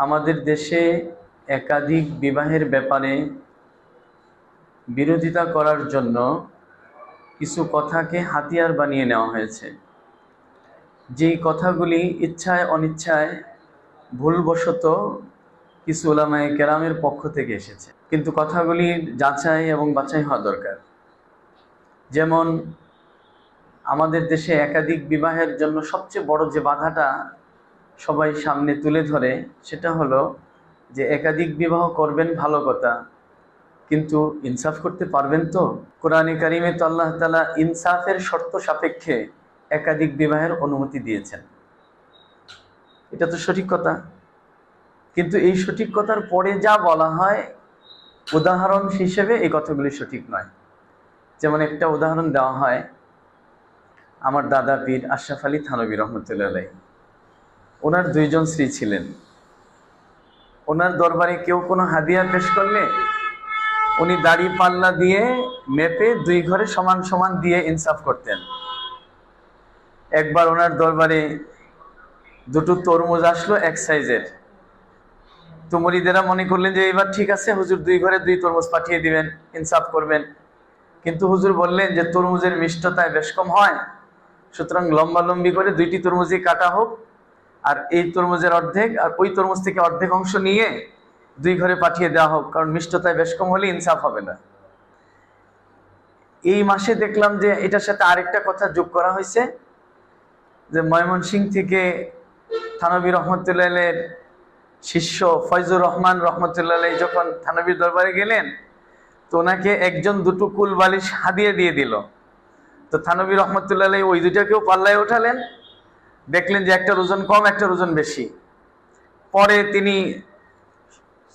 আমাদের দেশে একাধিক বিবাহের ব্যাপারে বিরোধিতা করার জন্য কিছু কথাকে হাতিয়ার বানিয়ে নেওয়া হয়েছে। যেই কথাগুলি ইচ্ছায় অনিচ্ছায় ভুলবশত কিছু উলামায়ে কেরামের পক্ষ থেকে এসেছে, কিন্তু কথাগুলির যাচাই এবং বাছাই হওয়া দরকার। যেমন আমাদের দেশে একাধিক বিবাহের জন্য সবচেয়ে বড় যে বাধাটা সবাই সামনে তুলে ধরে সেটা হলো যে একাধিক বিবাহ করবেন ভালো কথা, কিন্তু ইনসাফ করতে পারবেন তো? কোরআনে কারিমে তো আল্লাহ তাআলা ইনসাফের শর্ত সাপেক্ষে একাধিক বিবাহের অনুমতি দিয়েছেন। এটা তো সঠিক কথা, কিন্তু এই সঠিক কথার পরে যা বলা হয় উদাহরণ হিসেবে এই কথাগুলি সঠিক নয়। যেমন একটা উদাহরণ দেওয়া হয়, আমার দাদা পীর আশরাফ আলী থানভী রহমতুল্লাহ আলাইহি, ওনার দুইজন স্ত্রী ছিলেন। ওনার দরবারে কেউ কোনো হাদিয়া পেশ করলে উনি দাড়ি পাল্লা দিয়ে মেপে দুই ঘরে সমান সমান দিয়ে ইনসাফ করতেন। একবার ওনার দরবারে দুটো তরমুজ আসলো এক সাইজের। তো মুরিদেরা মনে করলেন যে এবার ঠিক আছে, হুজুর দুই ঘরে দুই তরমুজ পাঠিয়ে দিবেন, ইনসাফ করবেন। কিন্তু হুজুর বললেন যে তরমুজের মিষ্টতায় বেশ কম হয়, সুতরাং লম্বা লম্বি করে দুইটি তরমুজই কাটা হোক, আর এই তরমুজের অর্ধেক আর ওই তরমুজ থেকে অর্ধেক অংশ নিয়ে দুই ঘরে পাঠিয়ে দেওয়া হোক, কারণ মিষ্টতায় বেশ কম হলে ইনসাফ হবে না। এই মাসে দেখলাম যে এটার সাথে আরেকটা কথা যোগ করা হয়েছে, যে ময়মনসিংহ থেকে থানভী রহমতুল্লাহের শিষ্য ফয়জুর রহমান রহমতুল্লাহ যখন থানভীর দরবারে গেলেন, তো ওনাকে একজন দুটো কুল বালিশ হাদিয়া দিয়ে দিল। তো থানভী রহমতুল্লাহ ওই দুটাকেও পাল্লায় উঠালেন, দেখলেন যে একটার ওজন কম একটার ওজন বেশি। পরে তিনি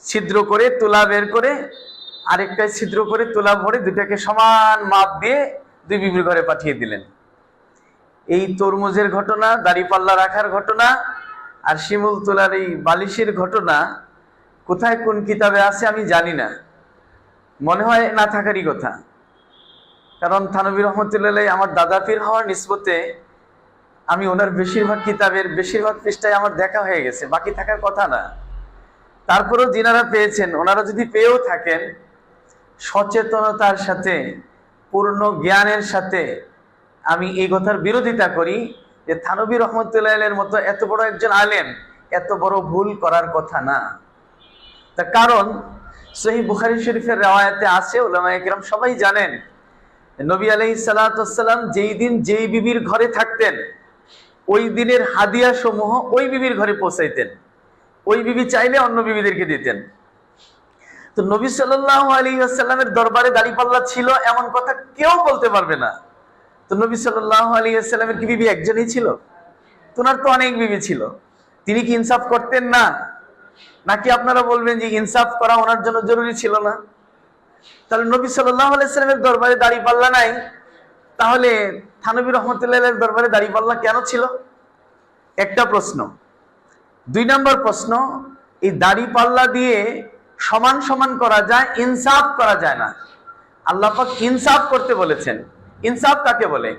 ছিদ্র করে তুলা বের করে আরেকটায় ছিদ্র করে তুলা ভরে দুটাকে সমান মাপ দিয়ে দুই বিবির ঘরে পাঠিয়ে দিলেন। এই তরমুজের ঘটনা, দাড়িপাল্লা রাখার ঘটনা আর শিমুল তোলার এই বালিশের ঘটনা কোথায় কোন কিতাবে আছে আমি জানি না, মনে হয় না থাকারই কথা। কারণ থানভী রহমতুল্লাহ আমার দাদা পীর হওয়ার নিসবতে আমি ওনার বেশিরভাগ কিতাবের বেশিরভাগ পৃষ্ঠায় আমার দেখা হয়ে গেছে, বাকি থাকার কথা না। তারপরেও যিনারা পেয়েছেন, ওনারা যদি পেয়েও থাকেন, সচেতনতার সাথে পূর্ণ জ্ঞানের সাথে আমি এই কথার বিরোধিতা করি যে থানভী রহমতুল্লাহের মতো এত বড় একজন আলেম এত বড় ভুল করার কথা না। তার কারণ সহিহ বুখারী শরীফের রিওয়ায়াতে আছে, উলামায়ে কেরাম সবাই জানেন, নবী আলাইহিস সালাতু ওয়াস সালাম যেই দিন যেই বিবির ঘরে থাকতেন ওই দিনের হাদিয়া সমূহ ওই বিবির ঘরে পৌঁছাইতেন, ওই বিবি চাইলে অন্য বিবিদেরকে দিতেন। তো নবী সাল্লাল্লাহু আলাইহি ওয়াসাল্লামের দরবারে দাড়িপাল্লা ছিল এমন কথা কেউ বলতে পারবে না। তো নবী সাল্লাল্লাহু আলাইহি ওয়াসাল্লামের কি বিবি একজনই ছিল? ওনার তো অনেক বিবি ছিল। তিনি কি ইনসাফ করতেন না? নাকি আপনারা বলবেন যে ইনসাফ করা ওনার জন্য জরুরি ছিল না? তাহলে নবী সাল্লাল্লাহু আলাইহি ওয়াসাল্লামের দরবারে দাড়িপাল্লা নাই, তাহলে থানভী রহমতুল্লাহের দরবারে দাড়িপাল্লা কেন ছিল? একটা প্রশ্ন। দুই নম্বর প্রশ্ন, এই দাড়িপাল্লা দিয়ে সমান সমান করা যায়, ইনসাফ করা যায় না। আল্লাহ পাক ইনসাফ করতে বলেছেন। ইনসাফ কাকে বলে?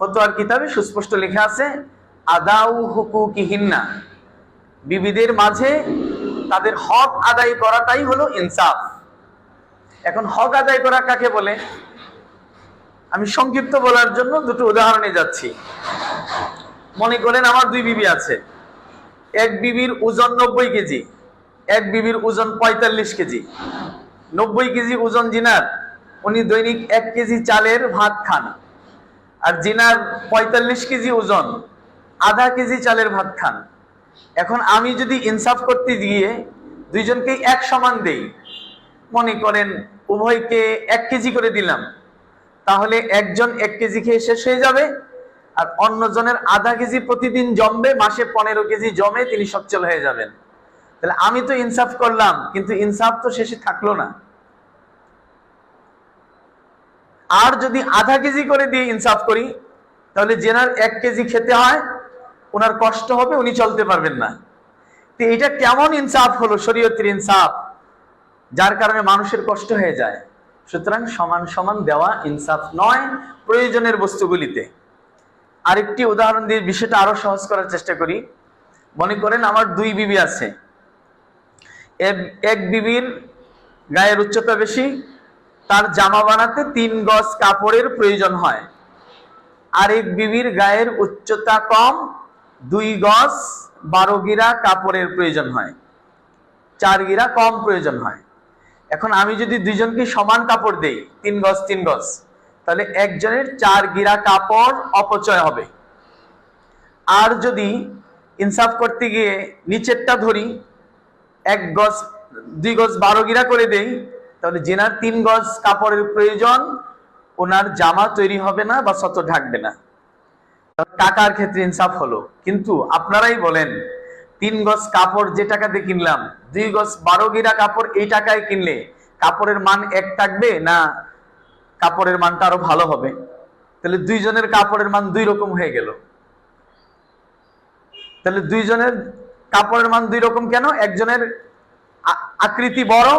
ফতোয়ার কিতাবে সুস্পষ্ট লেখা আছে, আদাউ হুকুকিহিন্না, বিবিদের মাঝে তাদের হক আদায় করাটাই হলো ইনসাফ। এখন হক আদায় করা কাকে বলে? আমি সংক্ষিপ্ত বলার জন্য দুটো উদাহরণে যাচ্ছি। মনে করেন আমার দুই বিবি আছে, এক বিবির ওজন 90 কেজি, এক বিবির ওজন 45 কেজি। 90 কেজি ওজন জিনার, উনি দৈনিক 1 কেজি চালের ভাত খান, আর জিনার 45 কেজি ওজন, আধা কেজি চালের ভাত খান। এখন আমি যদি ইনসাফ করতে গিয়ে দুইজনকে এক সমান দেই, মনে করেন উভয়কে 1 কেজি করে দিলাম, তাহলে একজন 1 কেজি খেয়ে শেষ হয়ে যাবে, আর অন্যজনের আধা কেজি প্রতিদিন জমবে, মাসে 15 কেজি জমে তিনি সচ্ছল হয়ে যাবেন। তাহলে আমি তো ইনসাফ করলাম, কিন্তু ইনসাফ তো শেষে থাকলো না। আর যদি আধা কেজি করে দিয়ে ইনসাফ করি, তাহলে যেনার 1 কেজি খেতে হয় ওনার কষ্ট হবে, উনি চলতে পারবেন না। তো এটা কেমন ইনসাফ হলো? শরীয়তের ইনসাফ, যার কারণে মানুষের কষ্ট হয়ে যায়। সুতরাং সমান সমান দেওয়া ইনসাফ নয় প্রয়োজনের বস্তুগুলিতে। আরেকটি উদাহরণ দিয়ে বিষয়টা আরো সহজ করার চেষ্টা করি। মনে করেন আমার দুই বিবি আছে, এক বিবির গায়ের উচ্চতা বেশি, তার জামা বানাতে 3 গজ কাপড়ের প্রয়োজন হয়। আরেক বিবির গায়ের উচ্চতা কম, 2 গজ 12 গিরা কাপড়ের প্রয়োজন হয়, 4 গিরা কম প্রয়োজন হয়। এখন আমি যদি দুইজনকে সমান কাপড় দেই, 3 গজ 3 গজ, তাহলে একজনের 4 গিরা কাপড় অপচয় হবে। আর যদি ইনসাফ করতে গিয়ে নিচেরটা ধরি, 1 গজ 2 গজ 12 গিরা করে দেই, তাহলে যেনার 3 গজ কাপড়ের প্রয়োজন, ওনার জামা তৈরি হবে না বা শত ঢাকবে না। টাকার ক্ষেত্রে ইনসাফ হলো। কিন্তু আপনারাই বলেন, 3 গজ কাপড় যে টাকা দিয়ে কিনলাম, 2 গজ 12 গিরা কাপড় এই টাকায় কিনলে কাপড়ের মান এক থাকবে না কাপড়ের মানটা আরো ভালো হবে? তাহলে দুইজনের কাপড়ের মান 2 রকম হয়ে গেল। তাহলে দুইজনের কাপড়ের মান 2 রকম কেন? একজনের আকৃতি বড়,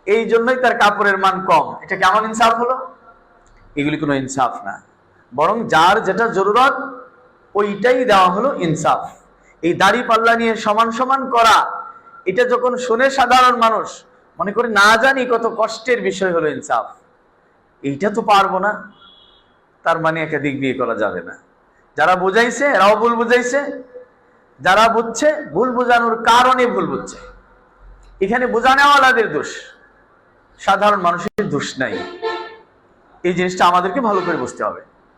এই জন্যই তার কাপড়ের মান কম। এটা কেমন ইনসাফ হলো? এগুলি কোনো ইনসাফ না, বরং যার যেটা জরুরত ওইটাই দেওয়া হলো ইনসাফ। এই দাড়ি পাল্লা নিয়ে সমান সমান করা, এটা যখন শুনে সাধারণ মানুষ মনে করে না জানি কত কষ্টের বিষয় হলো ইনসাফ। এইটা তো পারবো না, তার মানে একাধিক বিয়ে করা যাবে না। যারা বুঝাইছে এরাও ভুল বুঝাইছে, যারা বুঝছে ভুল বুঝানোর কারণে ভুল বুঝছে। এখানে বুঝানেওয়ালাদের দোষ, সাধারণ মানুষের দোষ নাই। এই জিনিসটা আমাদেরকে ভালো করে বুঝতে হবে।